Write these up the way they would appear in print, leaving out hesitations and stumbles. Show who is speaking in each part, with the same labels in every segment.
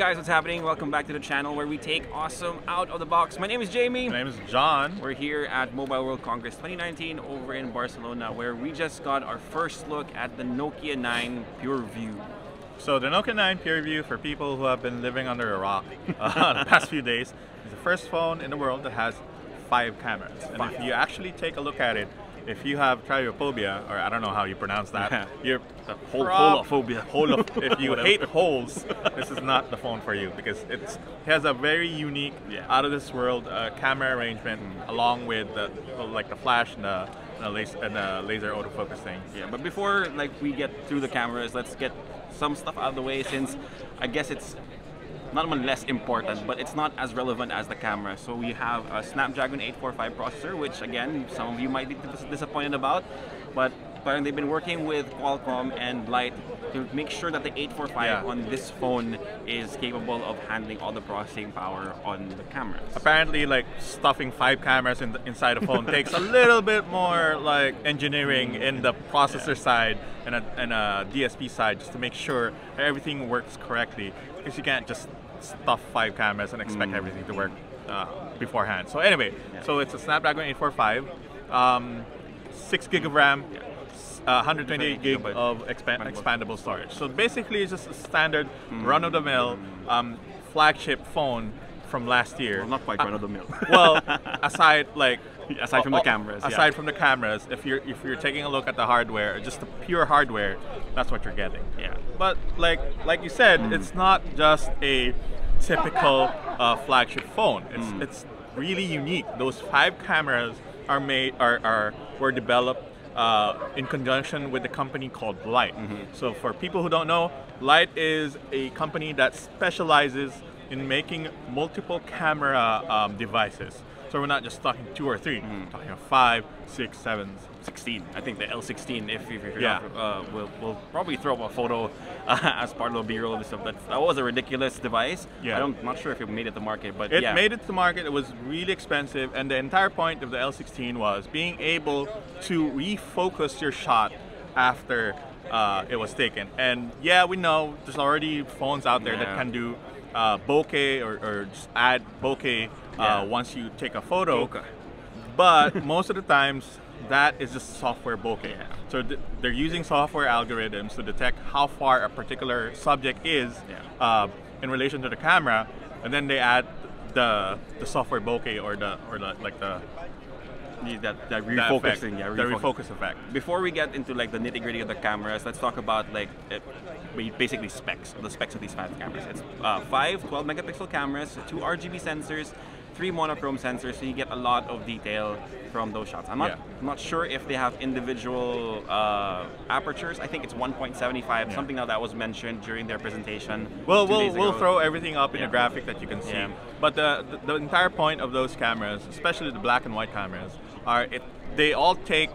Speaker 1: guys, what's happening? Welcome back to the channel where we take awesome out of the box. My name is Jamie.
Speaker 2: My name is John.
Speaker 1: We're here at Mobile World Congress 2019 over in Barcelona, where we just got our first look at the Nokia 9 PureView.
Speaker 2: So the Nokia 9 PureView, for people who have been living under a rock the past few days, is the first phone in the world that has 5 cameras. And if you actually take a look at it, if you have trypophobia, or I don't know how you pronounce that, you're
Speaker 1: holophobia.
Speaker 2: If you hate holes, this is not the phone for you, because it has a very unique, out of this world camera arrangement, along with the flash and the laser autofocus thing.
Speaker 1: Yeah, but before we get through the cameras, let's get some stuff out of the way, since I guess it's not only less important, but it's not as relevant as the camera. So we have a Snapdragon 845 processor, which again, some of you might be disappointed about, but they've been working with Qualcomm and Light to make sure that the 845 on this phone is capable of handling all the processing power on the cameras.
Speaker 2: Apparently, stuffing 5 cameras inside a phone takes a little bit more engineering in the processor side and a DSP side, just to make sure that everything works correctly, because you can't just stuff 5 cameras and expect everything to work beforehand. So anyway, so it's a Snapdragon 845, 6 gig of RAM, 128 gig of expandable storage. So basically, it's just a standard run-of-the-mill flagship phone from last year.
Speaker 1: Well, not quite run-of-the-mill.
Speaker 2: Well, aside
Speaker 1: from the cameras.
Speaker 2: Aside from the cameras, if you're taking a look at the hardware, just the pure hardware, that's what you're getting.
Speaker 1: Yeah.
Speaker 2: But like you said, it's not just a typical flagship phone. It's really unique. Those 5 cameras were developed in conjunction with a company called Light. So for people who don't know, Light is a company that specializes in making multiple camera devices. So we're not just talking 2 or 3, we're talking 5, 6, 7,
Speaker 1: 16. I think the L16, if you're not, we'll probably throw up a photo as part of the B-roll and stuff. That was a ridiculous device. Yeah. I'm not sure if it made it to market, but
Speaker 2: it made it to market. It was really expensive, and the entire point of the L16 was being able to refocus your shot after it was taken. And yeah, we know there's already phones out there that can do bouquet or just add bouquet once you take a photo. But most of the times, that is just software bokeh. So they're using software algorithms to detect how far a particular subject is in relation to the camera, and then they add the software bokeh or the refocusing, the refocus effect.
Speaker 1: Before we get into the nitty-gritty of the cameras, let's talk about basically the specs of these 5 cameras. It's 5 12 megapixel cameras, 2 RGB sensors, 3 monochrome sensors, so you get a lot of detail from those shots. I'm not sure if they have individual apertures. I think it's 1.75, something that was mentioned during their presentation.
Speaker 2: Well, we'll throw everything up in a graphic that you can see. But the entire point of those cameras, especially the black and white cameras, they all take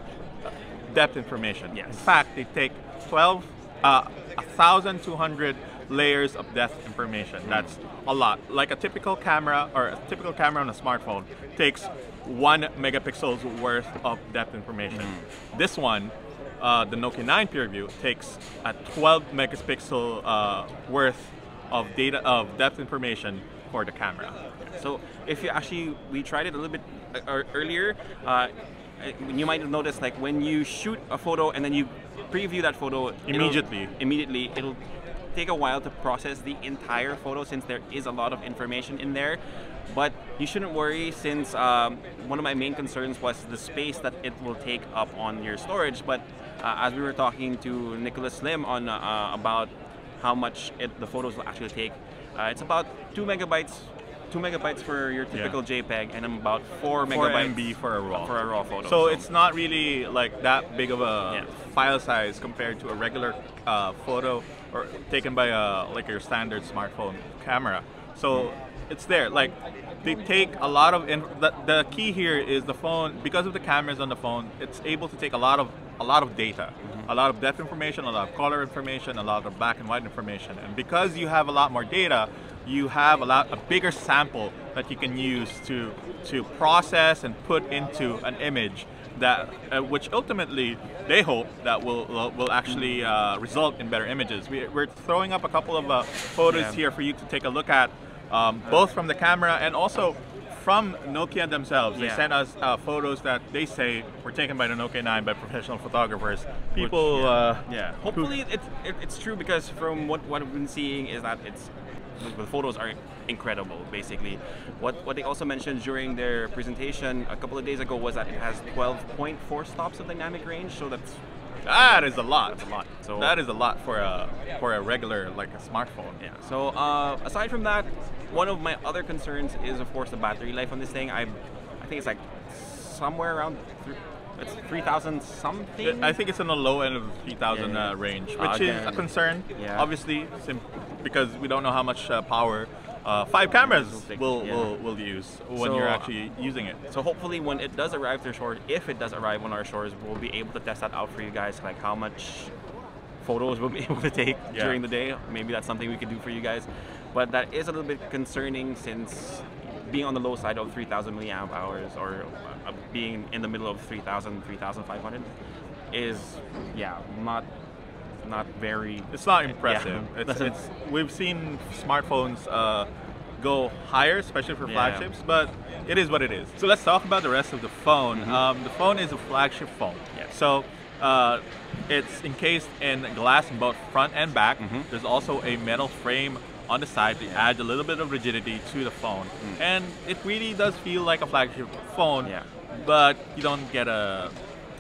Speaker 2: depth information. In fact, they take 1,200 layers of depth information. That's a lot. Like a typical camera on a smartphone takes 1 megapixel's worth of depth information. This one, the Nokia 9 PureView, takes a 12 megapixel worth of depth information for the camera.
Speaker 1: So if we tried it a little bit earlier, you might have noticed when you shoot a photo and then you preview that photo immediately, it'll take a while to process the entire photo, since there is a lot of information in there. But you shouldn't worry, since one of my main concerns was the space that it will take up on your storage. But as we were talking to Nicholas Slim on about how much the photos will actually take, it's about 2 megabytes. 2 megabytes for your typical JPEG, and about 4 megabytes
Speaker 2: MB for a raw
Speaker 1: photo.
Speaker 2: So it's not really that big of a file size compared to a regular photo or taken by your standard smartphone camera. So it's there. They take a lot of the key here is the phone, because of the cameras on the phone, it's able to take a lot of data, a lot of depth information, a lot of color information, a lot of black and white information. And because you have a lot more data, you have a bigger sample that you can use to process and put into an image that which ultimately they hope that will actually result in better images. We're throwing up a couple of photos here for you to take a look at, both from the camera and also from Nokia themselves. They sent us photos that they say were taken by the Nokia 9 by professional photographers. People,
Speaker 1: hopefully it's true, because from what I've been seeing is that the photos are incredible. Basically, what they also mentioned during their presentation a couple of days ago was that it has 12.4 stops of dynamic range. So
Speaker 2: that is a lot.
Speaker 1: That's a lot. So
Speaker 2: that is a lot for a regular, like a smartphone.
Speaker 1: Yeah. So aside from that, one of my other concerns is, of course, the battery life on this thing. I think it's like somewhere around it's 3,000 something.
Speaker 2: I think it's in the low end of the 3,000 range, which is a concern.
Speaker 1: Yeah.
Speaker 2: Obviously, because we don't know how much power 5 cameras will use when you're actually using it.
Speaker 1: So hopefully, when it does arrive to shore, if it does arrive on our shores, we'll be able to test that out for you guys, like how much photos we'll be able to take during the day. Maybe that's something we could do for you guys. But that is a little bit concerning, since being on the low side of 3,000 milliamp hours, or being in the middle of 3,000, 3,500 is not very.
Speaker 2: It's not impressive.
Speaker 1: Yeah.
Speaker 2: We've seen smartphones go higher, especially for flagships, but it is what it is. So let's talk about the rest of the phone. The phone is a flagship phone.
Speaker 1: Yeah.
Speaker 2: So it's encased in glass in both front and back. There's also a metal frame on the side to add a little bit of rigidity to the phone. And it really does feel like a flagship phone, but you don't get a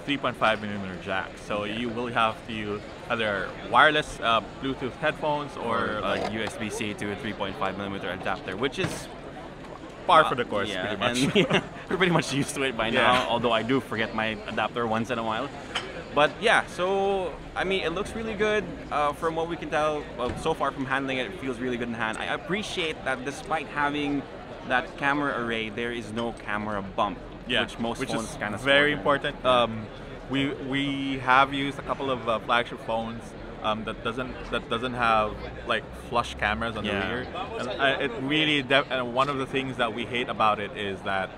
Speaker 2: 3.5mm jack. So you will have to use either wireless Bluetooth headphones or
Speaker 1: like USB-C to a 3.5mm adapter, which is
Speaker 2: par for the course, pretty much.
Speaker 1: And we're pretty much used to it by now, although I do forget my adapter once in a while. But yeah, so I mean, it looks really good from what we can tell. Well, so far from handling it, it feels really good in hand. I appreciate that despite having that camera array, there is no camera bump, which most phones kind of
Speaker 2: very important. We have used a couple of flagship phones that doesn't have like flush cameras on the rear. And it really and one of the things that we hate about it is that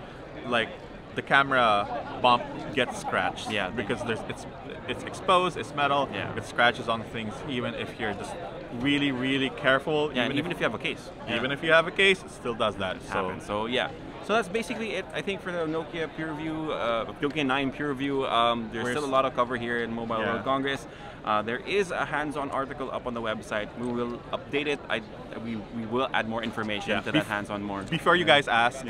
Speaker 2: like the camera bump gets scratched.
Speaker 1: Yeah,
Speaker 2: because it's exposed, it's metal.
Speaker 1: Yeah.
Speaker 2: It scratches on things even if you're just really careful.
Speaker 1: Yeah, even if you have a case.
Speaker 2: Even if you have a case, it still does that.
Speaker 1: So yeah. So that's basically it, I think, for the Nokia PureView, Nokia 9 PureView. There's still a lot of cover here in Mobile World Congress. There is a hands-on article up on the website. We will update it. We will add more information to that hands-on more.
Speaker 2: Before you guys ask,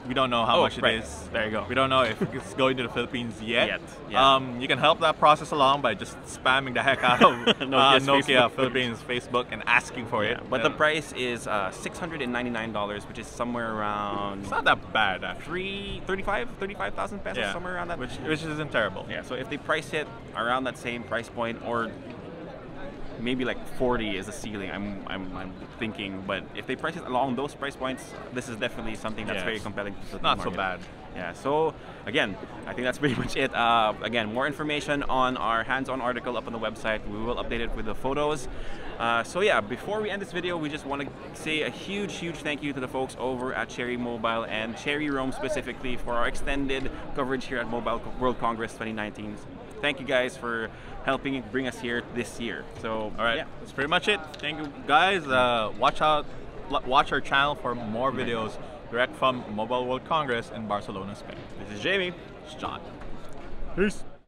Speaker 2: we don't know how much it is.
Speaker 1: There you go.
Speaker 2: We don't know if it's going to the Philippines yet.
Speaker 1: Yeah.
Speaker 2: You can help that process along by just spamming the heck out of Nokia Philippines Facebook and asking for it.
Speaker 1: But the price is $699, which is somewhere around.
Speaker 2: It's not that bad, actually.
Speaker 1: 35,000 pesos, somewhere around that.
Speaker 2: Which isn't terrible.
Speaker 1: Yeah. So if they price it around that same price point, or maybe like 40 is the ceiling, I'm thinking. But if they price it along those price points, this is definitely something that's very compelling to the
Speaker 2: not
Speaker 1: market.
Speaker 2: so bad.
Speaker 1: Yeah, so again, I think that's pretty much it. Again, more information on our hands-on article up on the website. We will update it with the photos. So yeah, before we end this video, we just want to say a huge thank you to the folks over at Cherry Mobile and Cherry Roam specifically for our extended coverage here at Mobile World Congress 2019. Thank you guys for helping bring us here this year. So
Speaker 2: all right, that's pretty much it. Thank you guys. Watch our channel for more videos direct from Mobile World Congress in Barcelona, Spain.
Speaker 1: This is Jamie.
Speaker 2: It's John.
Speaker 1: Peace.